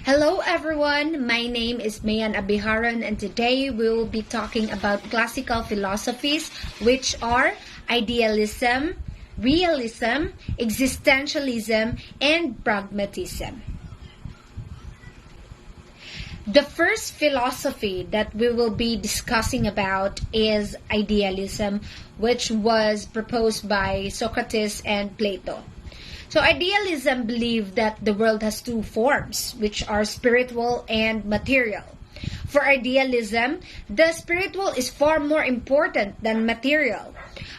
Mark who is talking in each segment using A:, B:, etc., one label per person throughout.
A: Hello everyone, my name is Mayan Abiharan and today we will be talking about classical philosophies which are Idealism, Realism, Existentialism, and Pragmatism. The first philosophy that we will be discussing about is Idealism, which was proposed by Socrates and Plato. So idealism believed that the world has two forms, which are spiritual and material. For idealism, the spiritual is far more important than material.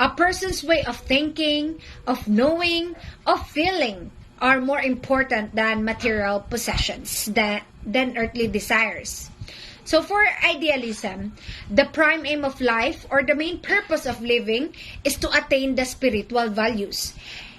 A: A person's way of thinking, of knowing, of feeling are more important than material possessions, than earthly desires. So for idealism, the prime aim of life or the main purpose of living is to attain the spiritual values.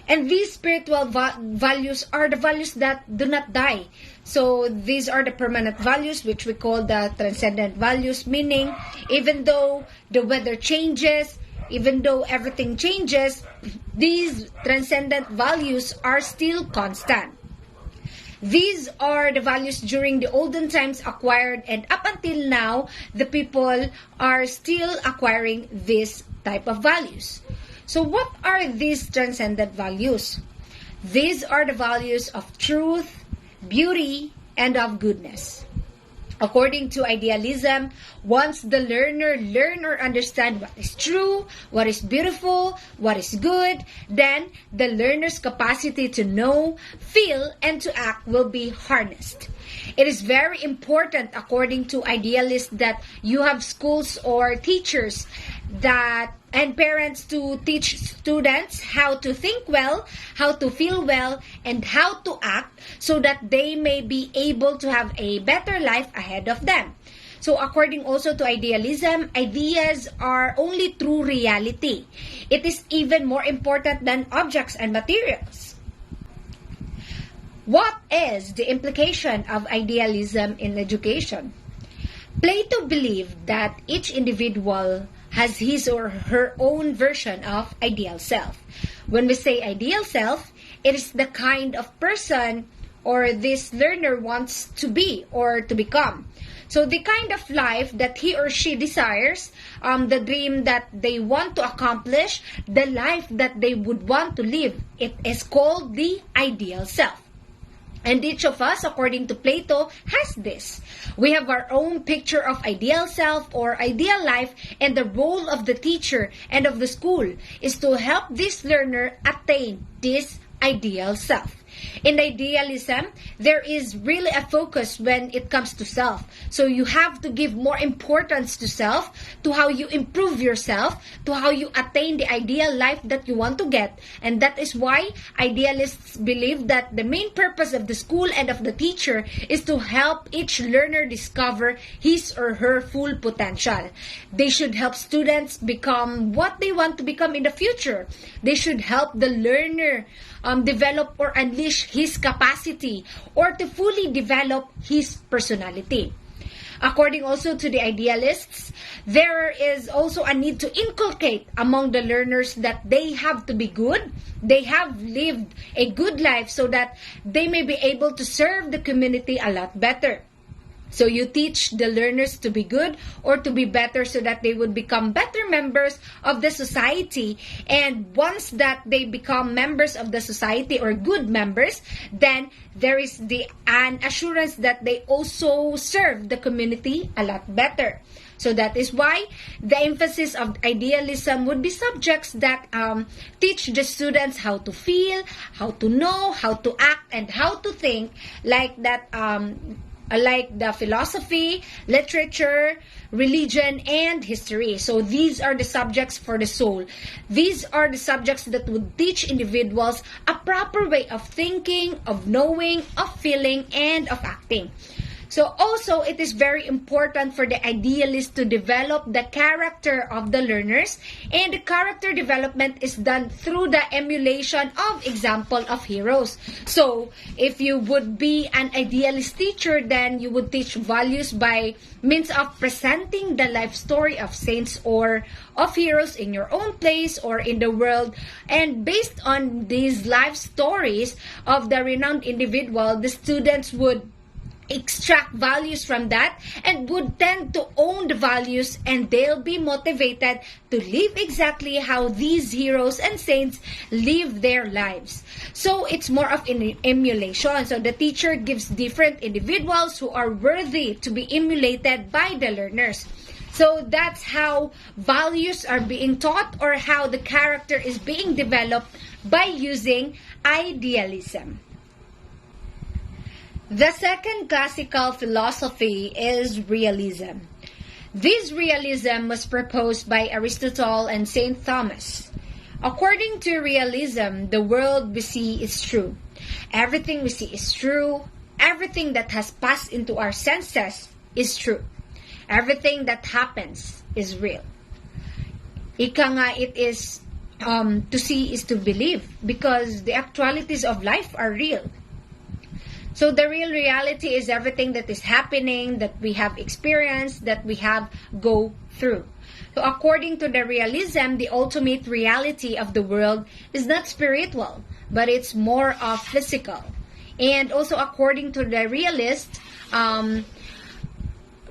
A: And these spiritual values are the values that do not die. So these are the permanent values which we call the transcendent values, meaning even though the weather changes, even though everything changes, these transcendent values are still constant. These are the values during the olden times acquired, and up until now, the people are still acquiring this type of values. So what are these transcendent values? These are the values of truth, beauty, and of goodness. According to idealism, once the learner learn or understand what is true, what is beautiful, what is good, then the learner's capacity to know, feel, and to act will be harnessed. It is very important, according to idealists, that you have schools or teachers and parents to teach students how to think well, how to feel well, and how to act so that they may be able to have a better life ahead of them. So according also to idealism, ideas are only true reality. It is even more important than objects and materials. What is the implication of idealism in education? Plato believed that each individual has his or her own version of ideal self. When we say ideal self, it is the kind of person or this learner wants to be or to become. So the kind of life that he or she desires, the dream that they want to accomplish, the life that they would want to live, it is called the ideal self. And each of us, according to Plato, has this. We have our own picture of ideal self or ideal life, and the role of the teacher and of the school is to help this learner attain this ideal self. In idealism, there is really a focus when it comes to self. So you have to give more importance to self, to how you improve yourself, to how you attain the ideal life that you want to get. And that is why idealists believe that the main purpose of the school and of the teacher is to help each learner discover his or her full potential. They should help students become what they want to become in the future. They should help the learner develop or unleash his capacity or to fully develop his personality. According also to the idealists, there is also a need to inculcate among the learners that they have to be good, they have lived a good life so that they may be able to serve the community a lot better. So you teach the learners to be good or to be better so that they would become better members of the society. And once that they become members of the society or good members, then there is an assurance that they also serve the community a lot better. So that is why the emphasis of idealism would be subjects that teach the students how to feel, how to know, how to act, and how to think, like the philosophy, literature, religion, and history. So these are the subjects for the soul. These are the subjects that would teach individuals a proper way of thinking, of knowing, of feeling, and of acting. So also, it is very important for the idealist to develop the character of the learners, and the character development is done through the emulation of example of heroes. So, if you would be an idealist teacher, then you would teach values by means of presenting the life story of saints or of heroes in your own place or in the world. And based on these life stories of the renowned individual, the students would extract values from that and would tend to own the values, and they'll be motivated to live exactly how these heroes and saints live their lives. So it's more of an emulation. So the teacher gives different individuals who are worthy to be emulated by the learners. So that's how values are being taught, or how the character is being developed by using idealism. The second classical philosophy is realism. This realism was proposed by Aristotle and St. Thomas. According to realism, the world we see is true. Everything we see is true. Everything that has passed into our senses is true. Everything that happens is real. Ika nga, it is to see is to believe, because the actualities of life are real. So the real reality is everything that is happening, that we have experienced, that we have go through. So according to the realism, the ultimate reality of the world is not spiritual, but it's more of physical. And also according to the realist,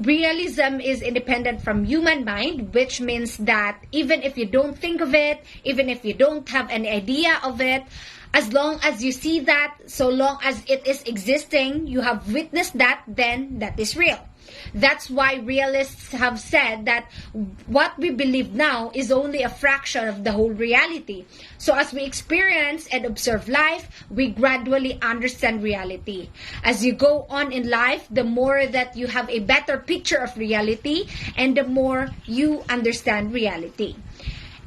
A: realism is independent from human mind, which means that even if you don't think of it, even if you don't have any idea of it, as long as you see that, so long as it is existing, you have witnessed that, then that is real. That's why realists have said that what we believe now is only a fraction of the whole reality. So as we experience and observe life, we gradually understand reality. As you go on in life, the more that you have a better picture of reality, and the more you understand reality.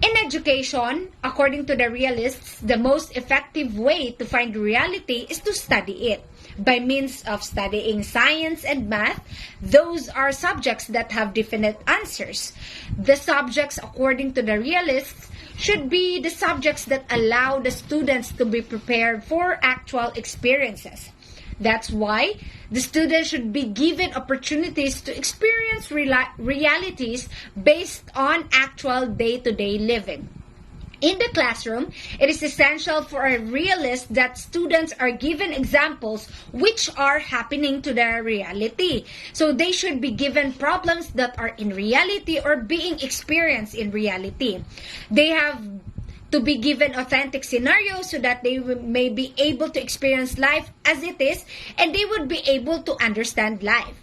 A: In education, according to the realists, the most effective way to find reality is to study it. By means of studying science and math, those are subjects that have definite answers. The subjects, according to the realists, should be the subjects that allow the students to be prepared for actual experiences. That's why the students should be given opportunities to experience realities based on actual day-to-day living. In the classroom, it is essential for a realist that students are given examples which are happening to their reality. So they should be given problems that are in reality or being experienced in reality. They have to be given authentic scenarios so that they may be able to experience life as it is, and they would be able to understand life.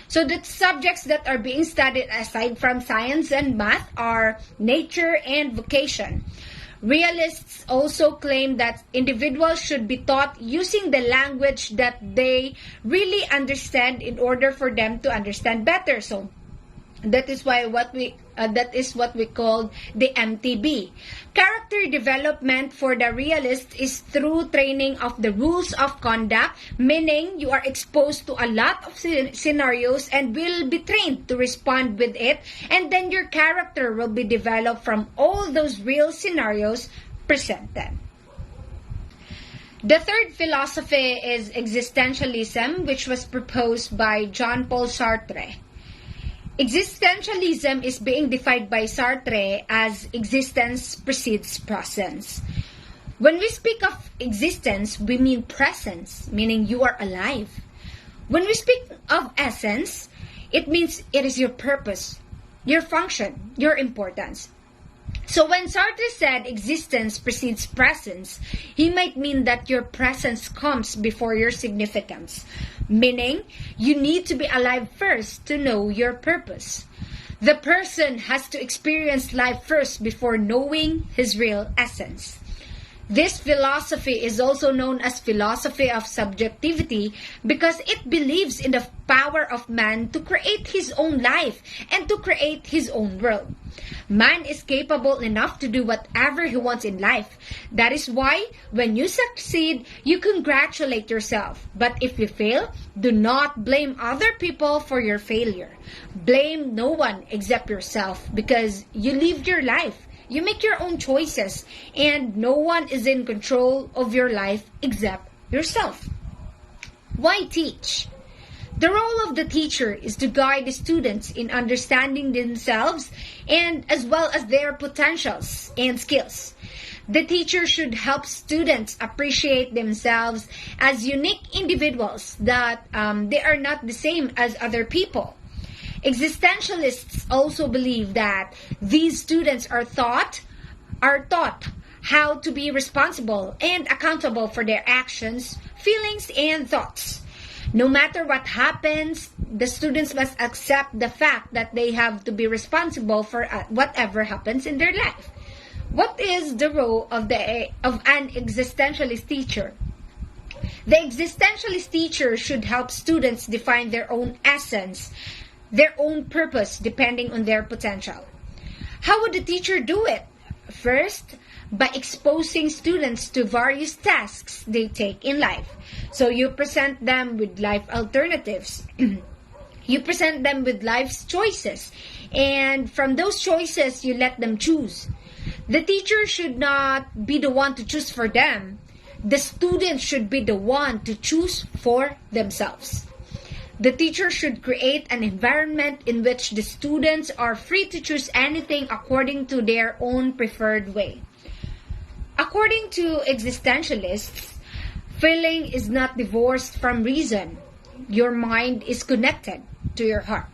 A: So the subjects that are being studied aside from science and math are nature and vocation. Realists also claim that individuals should be taught using the language that they really understand in order for them to understand better. So that is what we call the MTB. Character development for the realist is through training of the rules of conduct, meaning you are exposed to a lot of scenarios and will be trained to respond with it, and then your character will be developed from all those real scenarios presented. The third philosophy is existentialism, which was proposed by Jean-Paul Sartre. Existentialism is being defined by Sartre as existence precedes presence. When we speak of existence, we mean presence, meaning you are alive. When we speak of essence, it means it is your purpose, your function, your importance. So when Sartre said existence precedes presence, he might mean that your presence comes before your significance, meaning you need to be alive first to know your purpose. The person has to experience life first before knowing his real essence. This philosophy is also known as philosophy of subjectivity because it believes in the power of man to create his own life and to create his own world. Man is capable enough to do whatever he wants in life. That is why when you succeed, you congratulate yourself. But if you fail, do not blame other people for your failure. Blame no one except yourself because you lived your life. You make your own choices, and no one is in control of your life except yourself. Why teach? The role of the teacher is to guide the students in understanding themselves and as well as their potentials and skills. The teacher should help students appreciate themselves as unique individuals, that they are not the same as other people. Existentialists also believe that these students are taught how to be responsible and accountable for their actions, feelings, and thoughts. No matter what happens, the students must accept the fact that they have to be responsible for whatever happens in their life. What is the role of an existentialist teacher? The existentialist teacher should help students define their own essence, their own purpose, depending on their potential. How would the teacher do it? First, by exposing students to various tasks they take in life. So you present them with life alternatives. You present them with life's choices. And from those choices, you let them choose. The teacher should not be the one to choose for them. The students should be the one to choose for themselves. The teacher should create an environment in which the students are free to choose anything according to their own preferred way. According to existentialists, feeling is not divorced from reason. Your mind is connected to your heart.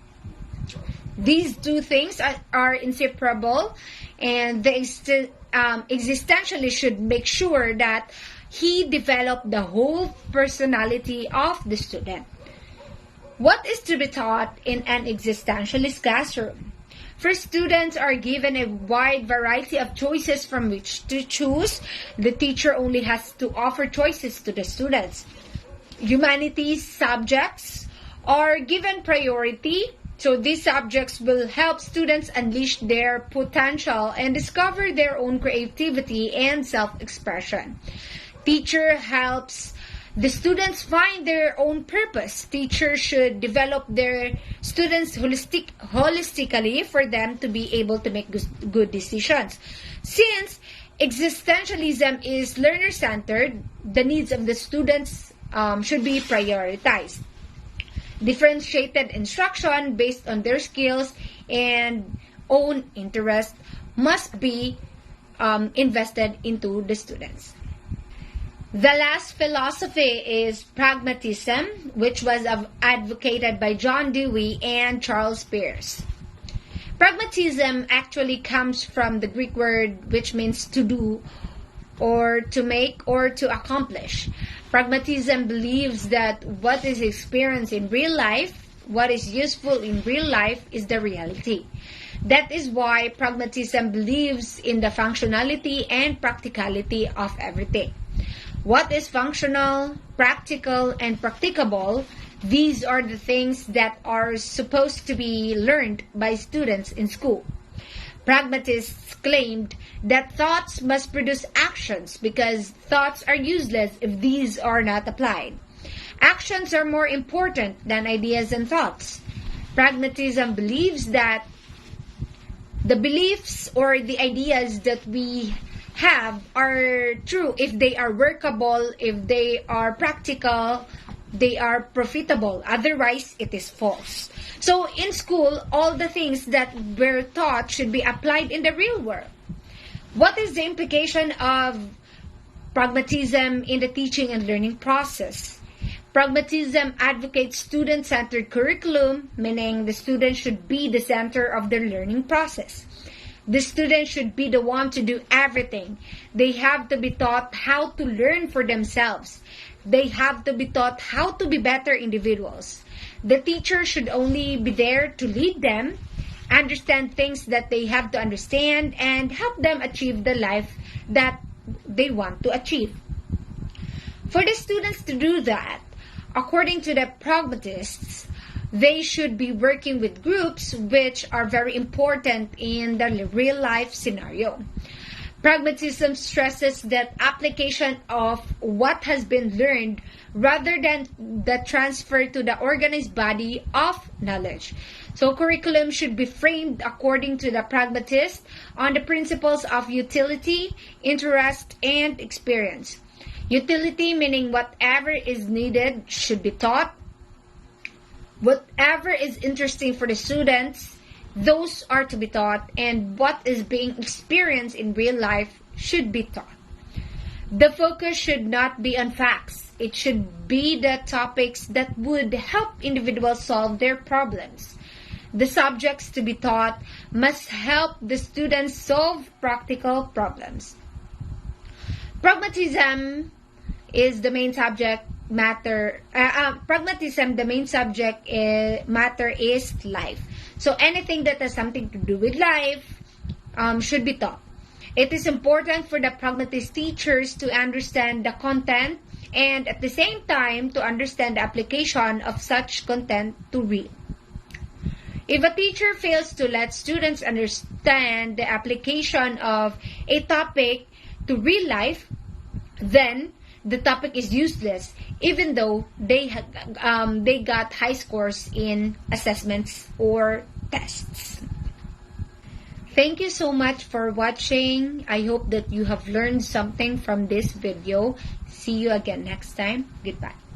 A: These two things are inseparable, and the existentialist should make sure that he developed the whole personality of the student. What is to be taught in an existentialist classroom? First, students are given a wide variety of choices from which to choose. The teacher only has to offer choices to the students. Humanities subjects are given priority, so these subjects will help students unleash their potential and discover their own creativity and self-expression. Teacher helps the students find their own purpose. Teachers should develop their students holistically for them to be able to make good decisions. Since existentialism is learner-centered, the needs of the students should be prioritized. Differentiated instruction based on their skills and own interest must be invested into the students. The last philosophy is Pragmatism, which was advocated by John Dewey and Charles Peirce. Pragmatism actually comes from the Greek word which means to do, or to make, or to accomplish. Pragmatism believes that what is experienced in real life, what is useful in real life, is the reality. That is why Pragmatism believes in the functionality and practicality of everything. What is functional, practical, and practicable? These are the things that are supposed to be learned by students in school. Pragmatists claimed that thoughts must produce actions because thoughts are useless if these are not applied. Actions are more important than ideas and thoughts. Pragmatism believes that the beliefs or the ideas that we have are true if they are workable, if they are practical, they are profitable. Otherwise, it is false. So in school, all the things that were taught should be applied in the real world. What is the implication of pragmatism in the teaching and learning process? Pragmatism advocates student-centered curriculum, meaning the student should be the center of their learning process. The student should be the one to do everything. They have to be taught how to learn for themselves. They have to be taught how to be better individuals. The teacher should only be there to lead them, understand things that they have to understand, and help them achieve the life that they want to achieve. For the students to do that, according to the pragmatists, they should be working with groups, which are very important in the real life scenario. Pragmatism stresses that application of what has been learned rather than the transfer to the organized body of knowledge. So curriculum should be framed according to the pragmatist on the principles of utility, interest, and experience. Utility meaning whatever is needed should be taught. Whatever is interesting for the students, those are to be taught, and what is being experienced in real life should be taught. The focus should not be on facts. It should be the topics that would help individuals solve their problems. The subjects to be taught must help the students solve practical problems. Pragmatism is the main subject matter. Pragmatism, the main subject matter is life. So anything that has something to do with life should be taught. It is important for the pragmatist teachers to understand the content and at the same time to understand the application of such content to read. If a teacher fails to let students understand the application of a topic to real life, then the topic is useless, even though they got high scores in assessments or tests. Thank you so much for watching. I hope that you have learned something from this video. See you again next time. Goodbye.